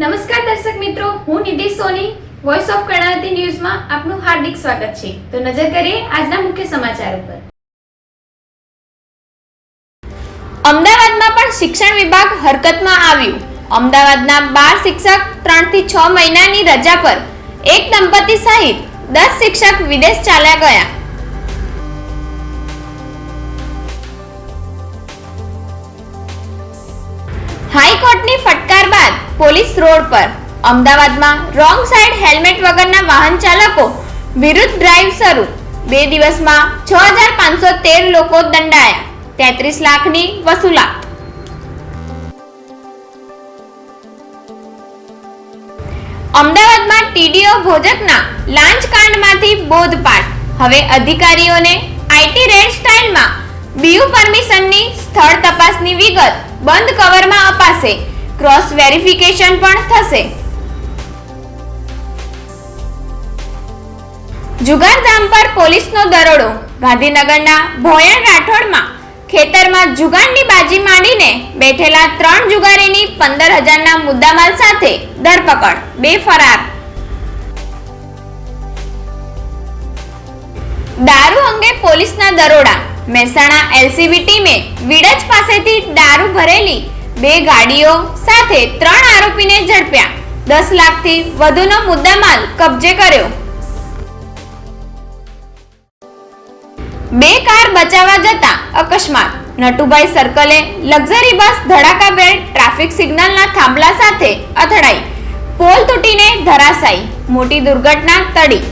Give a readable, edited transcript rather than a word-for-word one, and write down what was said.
નમસ્કાર દર્શક મિત્રો, હું નિધિ સોની વોઇસ ઓફ કર્ણાવતી ન્યૂઝમાં આપનું હાર્દિક સ્વાગત છે। તો નજર કરીએ આજના મુખ્ય સમાચાર ઉપર। અમદાવાદમાં પણ શિક્ષણ વિભાગ હરકતમાં આવ્યું। અમદાવાદના 12 શિક્ષક 3 થી 6 મહિનાની રજા પર એક દંપતી સહિત 10 શિક્ષક વિદેશ ચાલ્યા ગયા। હાઈકોર્ટની ફટકાર બાદ પોલીસ રોડ પર। અમદાવાદમાં રોંગ સાઈડ હેલ્મેટ વગરના વાહન ચાલકો વિરુદ્ધ ડ્રાઈવ શરૂ। 2 દિવસમાં 6513 લોકો દંડાયા। 33 લાખની વસૂલાત। અમદાવાદમાં ટીડીઓ ભોજકના લાંચ કાંડમાંથી બોધપાઠ। હવે અધિકારીઓને આઈટી રેડ સ્ટાઇલમાં બીયુ પરમિશનની સ્થળ તપાસની વિગત બંધ કવરમાં અપાશે। ક્રોસ વેરિફિકેશન પણ થશે। જુગારધામ પર પોલીસનો દરોડો। ગાંધીનગરના ભોયણ રાઠોડમાં ખેતરમાં જુગારની બાજી માંડીને બેઠેલા 3 જુગારીની 15,000ના મુદ્દામાલ સાથે ધરપકડ, 2 ફરાર। દારૂ અંગે પોલીસના દરોડા। મહેસાણા એલસીબી ટીમે વિડજ પાસેથી દારૂ ભરેલી 2 ગાડીઓ સાથે 3 આરોપીને ઝડપ્યા। 10 લાખથી વધુનો મુદ્દામાલ કબજે કર્યો। 2 કાર બચાવવા જતા અકસ્માત। નટુભાઈ સર્કલે લક્ઝરી બસ ધડાકાભેર ટ્રાફિક સિગ્નલના થાંભલા સાથે અથડાઈ, પોલ તૂટીને ધરાશાયી, મોટી દુર્ઘટના ટળી।